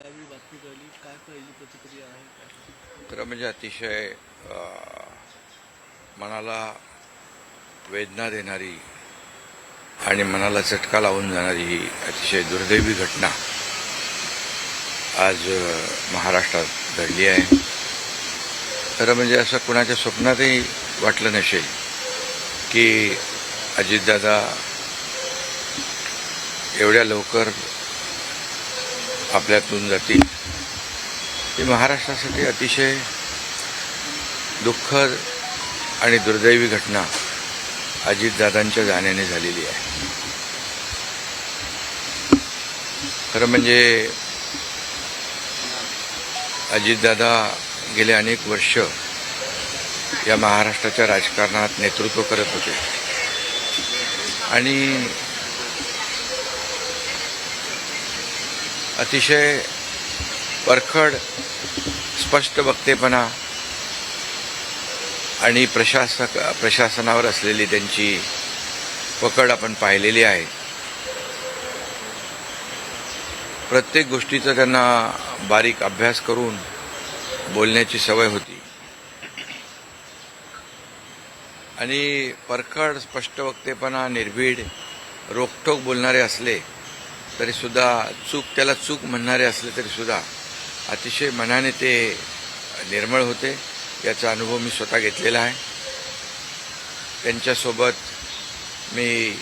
त्यावेळी बातमी कळली, काय पहिली प्रतिक्रिया आहे काय? खरं म्हणजे अतिशय मनाला वेदना देणारी आणि मनाला चटका लावून जाणारी ही अतिशय दुर्दैवी घटना आज महाराष्ट्रात घडली आहे. खरं म्हणजे असं कुणाच्या स्वप्नातही वाटलं नसेल की अजितदादा एवढ्या लवकर आपल्यातून जातील. ही महाराष्ट्रासाठी अतिशय दुःखद आणि दुर्दैवी घटना अजितदादांच्या जाण्याने झालेली आहे. खरं म्हणजे अजितदादा गेले अनेक वर्ष या महाराष्ट्राच्या राजकारणात नेतृत्व करत होते आणि अतिशय परखड स्पष्ट वक्तेपणा आणि प्रशासनावर असलेली त्यांची पकड आपण पाहिलेली आहे. प्रत्येक गोष्टीचा त्यांना बारीक अभ्यास करून बोलण्याची सवय होती आणि परखड स्पष्ट वक्तेपणा, निर्भीड, रोखठोक बोलणारे असले तरीसुद्धा त्याला चूक म्हणणारे असले तरीसुद्धा अतिशय मनाने ते निर्मळ होते. याचा अनुभव मी स्वतः घेतलेला आहे. त्यांच्यासोबत मी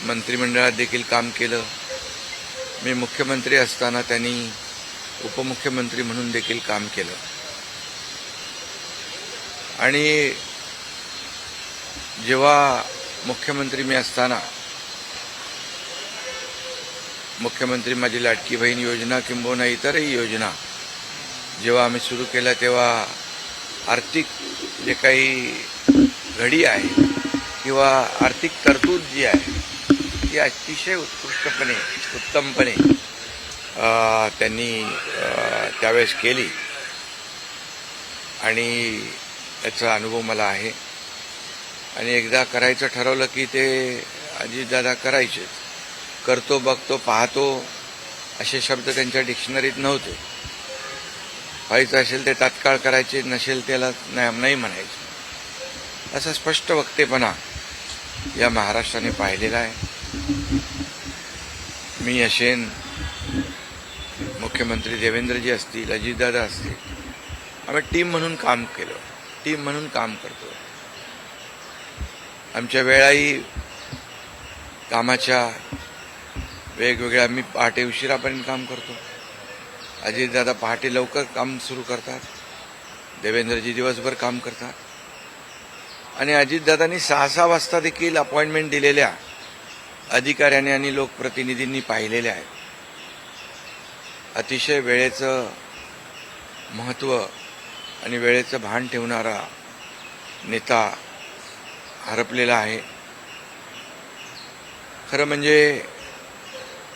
मंत्रिमंडळात देखील काम केलं. मी मुख्यमंत्री असताना त्यांनी उपमुख्यमंत्री म्हणून देखील काम केलं आणि जेव्हा मुख्यमंत्री मी असताना मुख्यमंत्री माझी लाडकी बहीण योजना किंबहुना इतरही योजना जेव्हा आम्ही सुरू केल्या तेव्हा आर्थिक जे काही घडी आहे किंवा आर्थिक तरतूद जी आहे ती अतिशय उत्तमपणे त्यांनी त्यावेळेस केली आणि याचा अनुभव मला आहे. आणि एकदा करायचं ठरवलं की ते अजितदादा करायचेच. करतो, बघतो, पाहतो असे शब्द त्यांच्या डिक्शनरीत नव्हते. व्हायचं असेल ते तात्काळ करायचे, नसेल त्याला नाही म्हणायचे. असा स्पष्ट वक्तेपणा या महाराष्ट्राने पाहिलेला आहे. मी असेन, मुख्यमंत्री देवेंद्रजी असतील, अजितदादा असतील, आम्ही टीम म्हणून काम केलं, टीम म्हणून काम करतो. आमच्या वेळाही कामाच्या वेगवेगळ्या, आम्ही पहाटे उशिरापर्यंत काम करतो. अजितदादा पहाटे लवकर काम सुरू करतात, देवेंद्रजी दिवसभर काम करतात. आणि अजितदादांनी 6-6 वाजता देखील अपॉइंटमेंट दिलेल्या अधिकाऱ्यांनी आणि लोकप्रतिनिधींनी पाहिलेल्या आहेत. अतिशय वेळेचं महत्त्व आणि वेळेचं भान ठेवणारा नेता हरपलेला आहे. खरं म्हणजे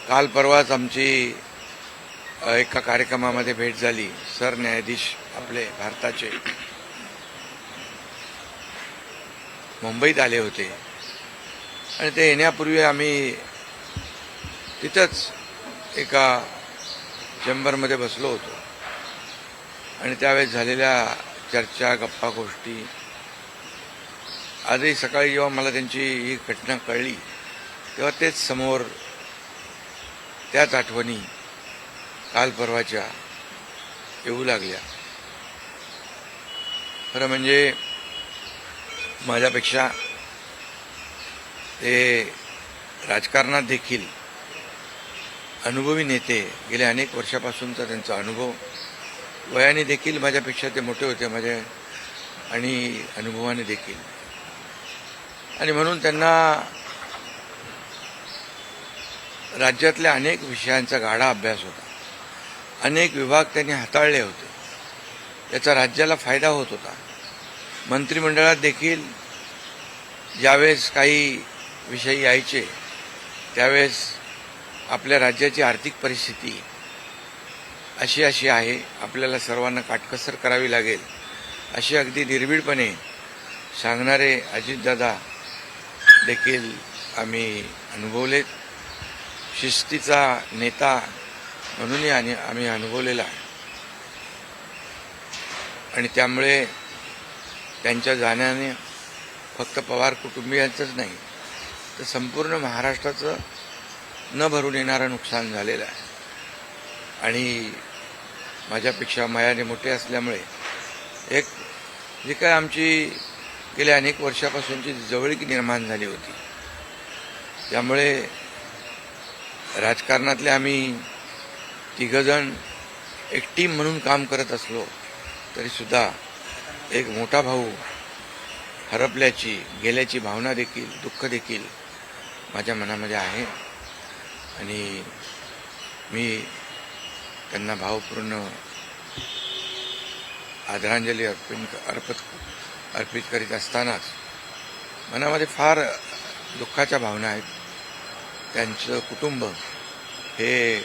काल परवाच आमची एका कार्यक्रमामध्ये भेट झाली. सरन्यायाधीश आपले भारताचे मुंबईत आले होते आणि ते येण्यापूर्वी आम्ही तिथंच एका चेंबरमध्ये बसलो होतो आणि त्यावेळेस झालेल्या चर्चा, गप्पा गोष्टी, आजही सकाळी जेव्हा मला त्यांची ही घटना कळली तेव्हा तेच समोर त्याच आठवणी काल परवाच्या येऊ लागल्या. खरं म्हणजे माझ्यापेक्षा ते राजकारणात देखील अनुभवी नेते, गेल्या अनेक वर्षापासूनचा त्यांचा अनुभव, वयाने देखील माझ्यापेक्षा ते मोठे होते माझ्या आणि अनुभवाने देखील. आणि म्हणून त्यांना राज्यातल्या अनेक विषयांचा गाढा अभ्यास होता. अनेक विभाग त्यांनी हाताळले होते. याचा राज्याला फायदा होत होता. मंत्रिमंडळात देखील ज्यावेळेस काही विषय यायचे त्यावेळेस आपल्या राज्याची आर्थिक परिस्थिती अशी आहे, आपल्याला सर्वांना काटकसर करावी लागेल, अशी अगदी निर्भीडपणे सांगणारे अजितदादा देखील आम्ही अनुभवलेत. शिस्तीचा नेता म्हणूनही आम्ही अनुभवलेला आहे. आणि त्यामुळे त्यांच्या जाण्याने फक्त पवार कुटुंबियांचंच नाही तर संपूर्ण महाराष्ट्राचं न भरून येणारं नुकसान झालेलं आहे. आणि माझ्यापेक्षा वयाने मोठे असल्यामुळे एक जी काय आमची गेल्या अनेक वर्षापासूनची जवळीक निर्माण झाली होती, त्यामुळे राजकारणातले आम्ही तिघजण एक टीम म्हणून काम करत असलो तरीसुद्धा एक मोठा भाऊ हरपल्याची गेल्याची भावना देखील दुःख देखील माझ्या मनामध्ये आहे. आणि मी त्यांना भावपूर्ण आदरांजली अर्पित करीत असतानाच मनामध्ये फार दुःखाच्या भावना आहेत. त्यांचं कुटुंब हे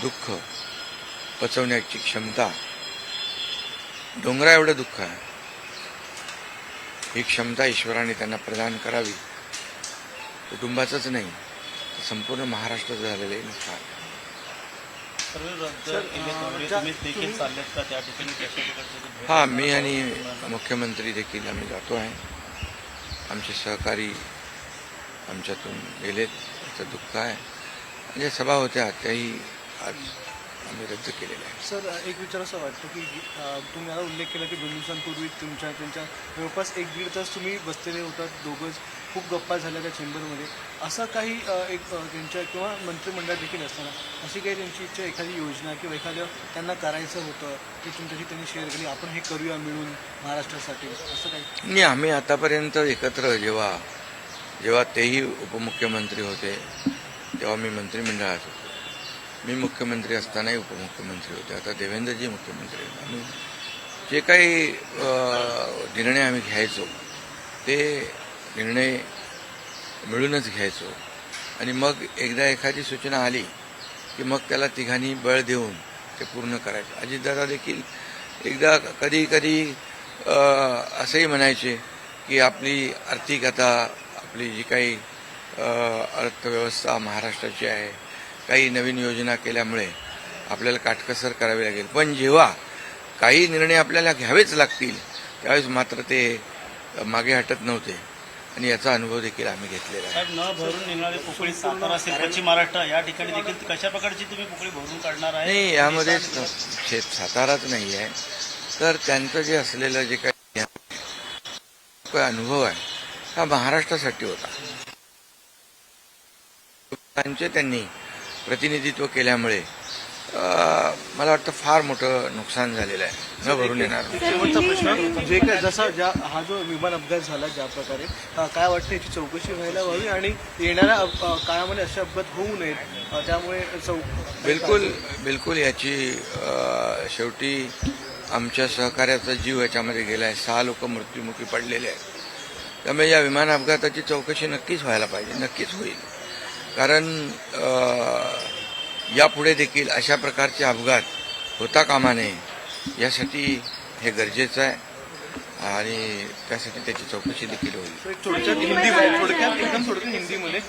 दुःख पचवण्याची क्षमता डोंगरा एवढं दुःख आहे. ही क्षमता ईश्वराने त्यांना प्रदान करावी. कुटुंबाचंच नाही तर संपूर्ण महाराष्ट्राचं झालेलं आहे नुकसान. हां, मी आणि मुख्यमंत्री देखील आम्ही जातो आहे. आमचे सहकारी आमच्यातून गेलेत, त्याचं दुःख आहे. म्हणजे सभा होत्या त्याही आज आम्ही रद्द केलेल्या आहे. सर, एक विचार असं वाटतं की तुम्ही आता उल्लेख केला की 2 दिवसांपूर्वी त्यांच्या जवळपास 1-1.5 तास तुम्ही बसलेले होतात दोघंच, खूप गप्पा झाल्या त्या चेंबरमध्ये. असं काही एक त्यांच्या किंवा मंत्रिमंडळात देखील असताना अशी काही त्यांची इच्छा, एखादी योजना किंवा एखादं त्यांना करायचं होतं की तुमच्याशी त्यांनी शेअर केली, आपण हे करूया मिळून महाराष्ट्रासाठी, असं काही? नाही, आम्ही आतापर्यंत एकत्र जेव्हा तेही उपमुख्यमंत्री होते तेव्हा मी मंत्रिमंडळात होतो. मी मुख्यमंत्री असतानाही उपमुख्यमंत्री होते. आता देवेंद्रजी मुख्यमंत्री आहेत. आम्ही जे काही निर्णय आम्ही घ्यायचो ते निर्णय मिळूनच घ्यायचो. आणि मग एकदा एखादी सूचना आली की मग त्याला तिघांनी बळ देऊन ते पूर्ण करायचं. अजितदादा देखील एकदा कधी असंही म्हणायचे की आपली आर्थिक आपली जी काही अर्थव्यवस्था महाराष्ट्राची आहे, काही नवीन योजना केल्यामुळे आपल्याला काटकसर करावी लागेल, पण जेव्हा काही निर्णय आपल्याला घ्यावेच लागतील त्यावेळेस मात्र ते मागे हटत नव्हते. आणि याचा अनुभव देखील आम्ही घेतलेला आहे. न भरून निघणारी पोकळी सातारा असेल, पश्चिम महाराष्ट्र या ठिकाणी देखील कशा प्रकारची तुम्ही पोकळी भरून काढणार आहे? नाही, यामध्ये साताराच नाही आहे तर त्यांचं जे असलेलं जे काही अनुभव आहे हा महाराष्ट्रासाठी होता. त्यांनी प्रतिनिधित्व केल्यामुळे मला वाटतं फार मोठं नुकसान झालेलं आहे, न भरून येणार. शेवटचा प्रश्न, जे काय जसा हा जो विमान अपघात झाला ज्या प्रकारे, काय वाटतं याची चौकशी व्हायला हवी आणि येणाऱ्या काळामध्ये असे अपघात होऊ नयेत, त्यामुळे बिलकुल याची शेवटी आमच्या सहकार्याचा जीव याच्यामध्ये गेला आहे. 6 लोक मृत्युमुखी पडलेले आहेत. त्यामुळे या विमान अपघाताची चौकशी नक्कीच व्हायला पाहिजे, नक्कीच होईल. कारण यापुढे देखील अशा प्रकारचे अपघात होता कामा नये यासाठी हे गरजेचं आहे आणि त्यासाठी त्याची चौकशी देखील होईल. थोडक्यात हिंदीमध्ये